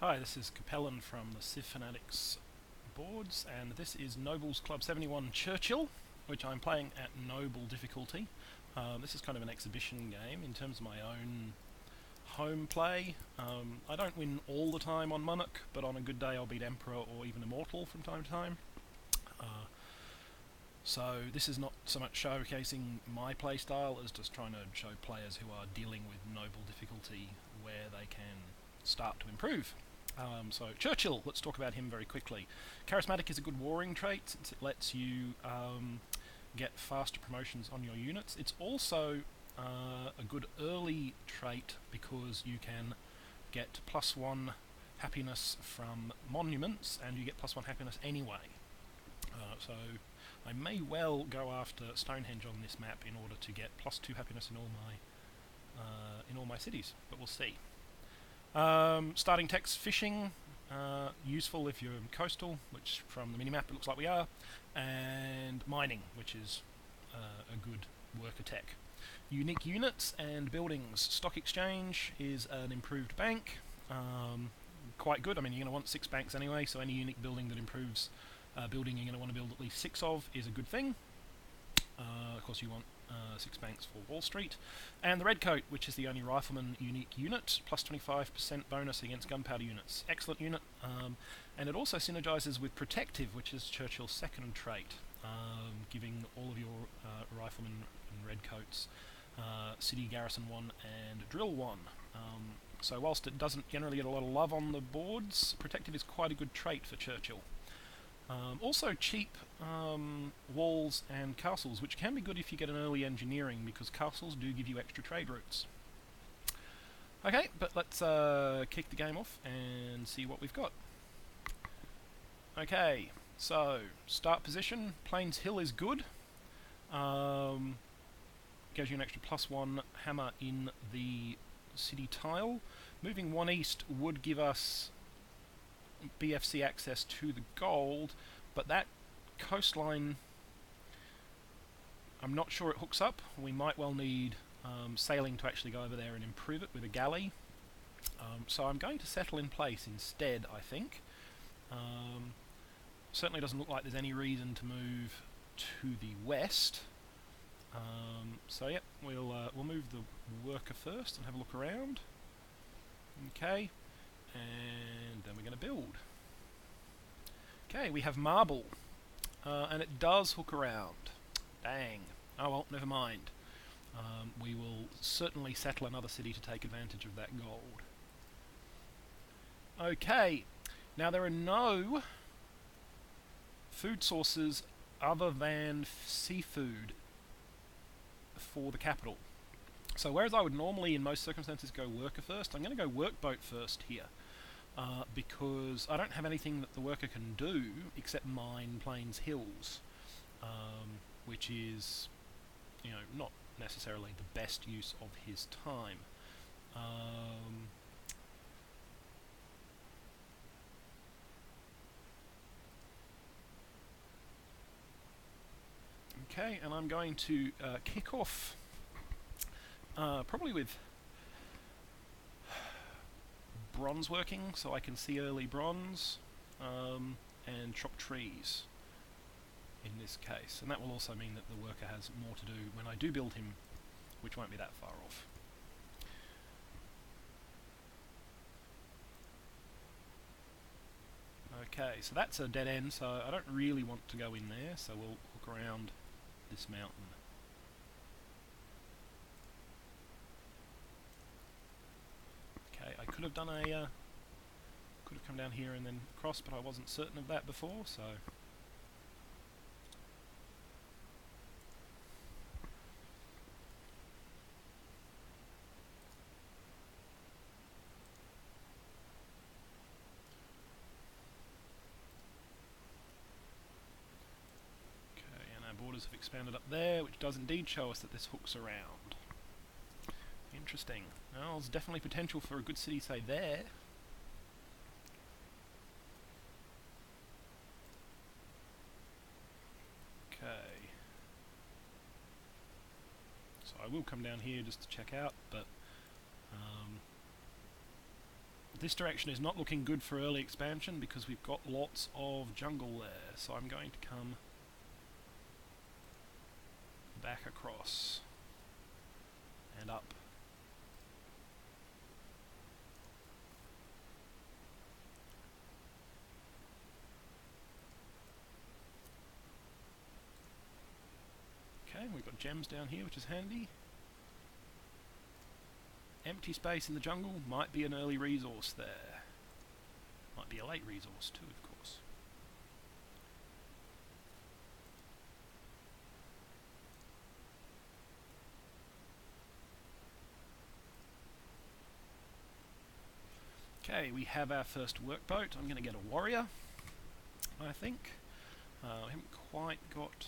Hi, this is Capellan from the Civ Fanatics boards, and this is Noble's Club 71 Churchill, which I'm playing at Noble difficulty. This is kind of an exhibition game in terms of my own home play. I don't win all the time on Monarch, but on a good day I'll beat Emperor or even Immortal from time to time. So this is not so much showcasing my playstyle as just trying to show players who are dealing with Noble difficulty where they can start to improve. So Churchill, let's talk about him very quickly. Charismatic is a good warring trait since it lets you get faster promotions on your units. It's also a good early trait because you can get +1 happiness from monuments and you get +1 happiness anyway. So I may well go after Stonehenge on this map in order to get +2 happiness in all my cities, but we'll see. Starting text, fishing, useful if you're coastal, which from the minimap it looks like we are, and mining, which is a good worker tech. Unique units and buildings. Stock exchange is an improved bank, quite good. I mean, you're going to want 6 banks anyway, so any unique building that improves building you're going to want to build at least 6 of is a good thing. Of course, you want 6 banks for Wall Street. And the Redcoat, which is the only rifleman unique unit, +25% bonus against gunpowder units. Excellent unit, and it also synergizes with Protective, which is Churchill's second trait, giving all of your riflemen and Redcoats City Garrison 1 and Drill 1. So whilst it doesn't generally get a lot of love on the boards, Protective is quite a good trait for Churchill. Also cheap walls and castles, which can be good if you get an early engineering, because castles do give you extra trade routes. Okay, but let's kick the game off and see what we've got. Okay, so start position. Plains Hill is good. Gives you an extra +1 hammer in the city tile. Moving 1 east would give us BFC access to the gold, but that coastline, I'm not sure it hooks up. We might well need sailing to actually go over there and improve it with a galley. So I'm going to settle in place instead, I think. Certainly doesn't look like there's any reason to move to the west. So yeah, we'll move the worker first and have a look around. Okay. And then we're going to build. Okay, we have marble, and it does hook around. Dang. Oh well, never mind. We will certainly settle another city to take advantage of that gold. Okay, now there are no food sources other than seafood for the capital. So whereas I would normally in most circumstances go worker first, I'm going to go workboat first here. Because I don't have anything that the worker can do except mine Plains Hills, which is, not necessarily the best use of his time. Okay, and I'm going to kick off probably with bronze working, so I can see early bronze, and chop trees in this case. And that will also mean that the worker has more to do when I do build him, which won't be that far off. Okay, so that's a dead end, so I don't really want to go in there, so we'll hook around this mountain. Okay, I could have done could have come down here and then crossed, but I wasn't certain of that before, so. Okay, and our borders have expanded up there, which does indeed show us that this hooks around. Interesting. Well, there's definitely potential for a good city, say, there. Okay. So I will come down here just to check out, but This direction is not looking good for early expansion because we've got lots of jungle there, so I'm going to come back across and up. Okay, we've got gems down here, which is handy. Empty space in the jungle might be an early resource there. Might be a late resource too, of course. Okay, we have our first workboat. I'm going to get a warrior, I think. I haven't quite got...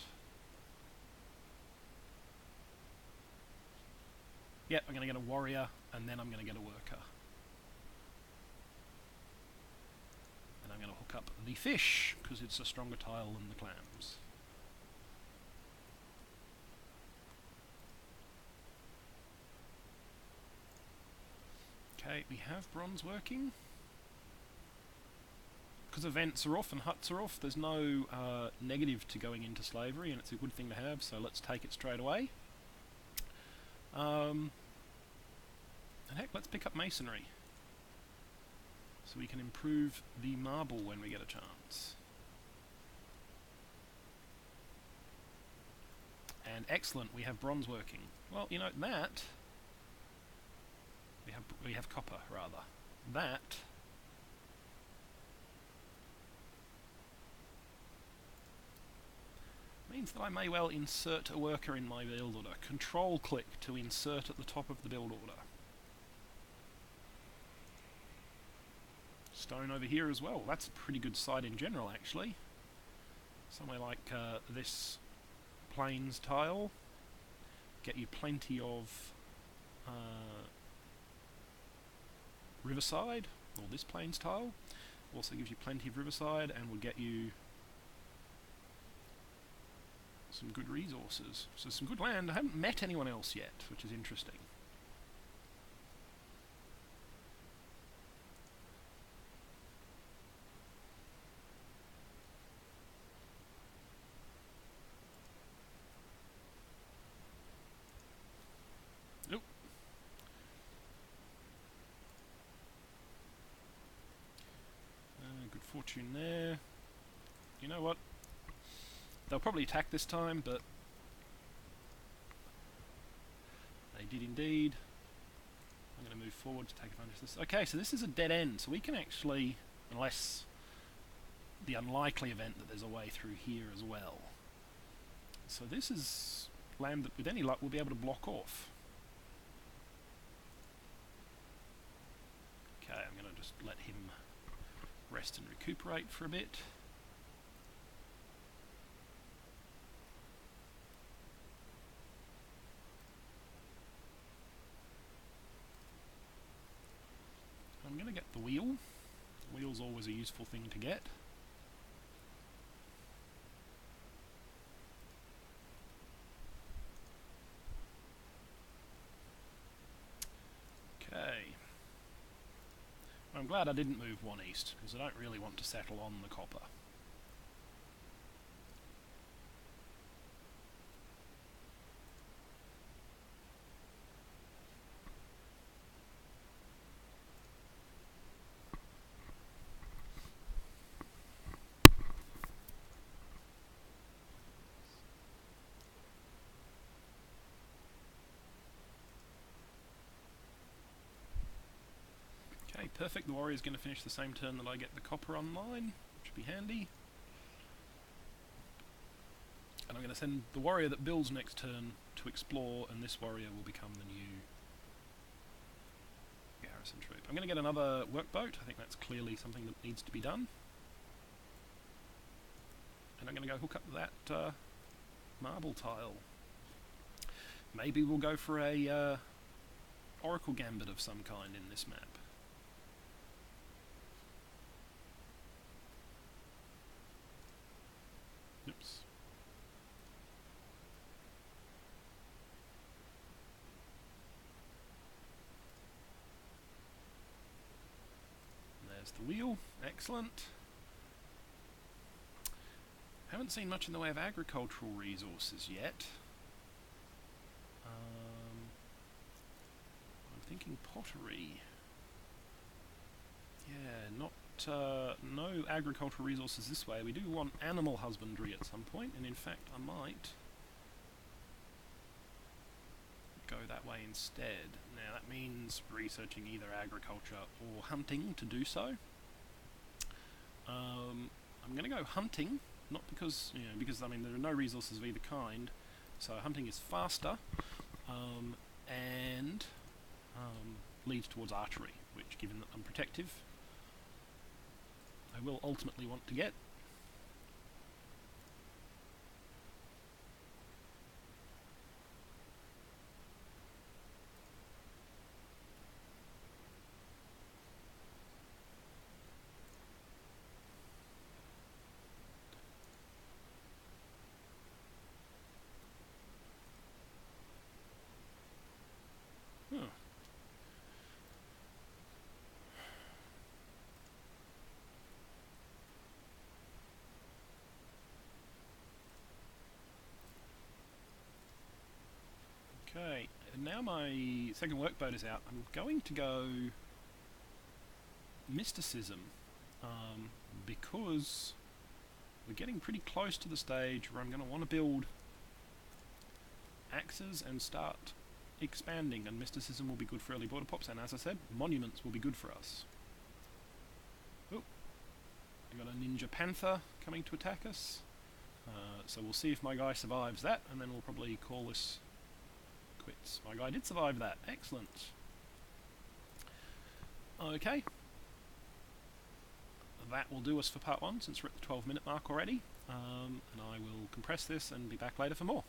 Yep, I'm going to get a warrior, and then I'm going to get a worker. And I'm going to hook up the fish, because it's a stronger tile than the clams. Okay, we have bronze working. Because events are off and huts are off, there's no negative to going into slavery, and it's a good thing to have, so let's take it straight away. And heck, let's pick up masonry, so we can improve the marble when we get a chance. And excellent, we have bronze working. Well, you know, that... We have copper, rather. That... means that I may well insert a worker in my build order. Control-click to insert at the top of the build order. Stone over here as well. That's a pretty good site in general, actually. Somewhere like this plains tile. Get you plenty of riverside, or this plains tile. Also gives you plenty of riverside and will get you some good resources. So some good land. I haven't met anyone else yet, which is interesting. Nope. Good fortune there. You know what? They'll probably attack this time, but they did indeed. I'm going to move forward to take advantage of this. Okay, so this is a dead end, so we can actually, unless the unlikely event that there's a way through here as well. So this is land that with any luck we'll be able to block off. Okay, I'm going to just let him rest and recuperate for a bit. I'm going to get the wheel. The wheel's always a useful thing to get. Okay. I'm glad I didn't move one east, because I don't really want to settle on the copper. Okay, perfect. The warrior's going to finish the same turn that I get the copper online, which would be handy. And I'm going to send the warrior that builds next turn to explore, and this warrior will become the new garrison troop. I'm going to get another workboat. I think that's clearly something that needs to be done. And I'm going to go hook up that marble tile. Maybe we'll go for a oracle gambit of some kind in this map. Oops. There's the wheel. Excellent. Haven't seen much in the way of agricultural resources yet. I'm thinking pottery. Yeah, no agricultural resources this way. We do want animal husbandry at some point, and in fact I might go that way instead. Now that means researching either agriculture or hunting to do so. I'm going to go hunting, not because, because I mean there are no resources of either kind, so hunting is faster, and leads towards archery, which, given that I'm protective, I will ultimately want to get. Huh. Okay, now my second workboat is out. I'm going to go mysticism, because we're getting pretty close to the stage where I'm going to want to build axes and start expanding, and mysticism will be good for early border pops, and as I said, monuments will be good for us. Oh, I got a ninja panther coming to attack us, so we'll see if my guy survives that, and then we'll probably call this quits. My guy did survive that. Excellent. Okay. That will do us for part 1, since we're at the 12-minute mark already, and I will compress this and be back later for more.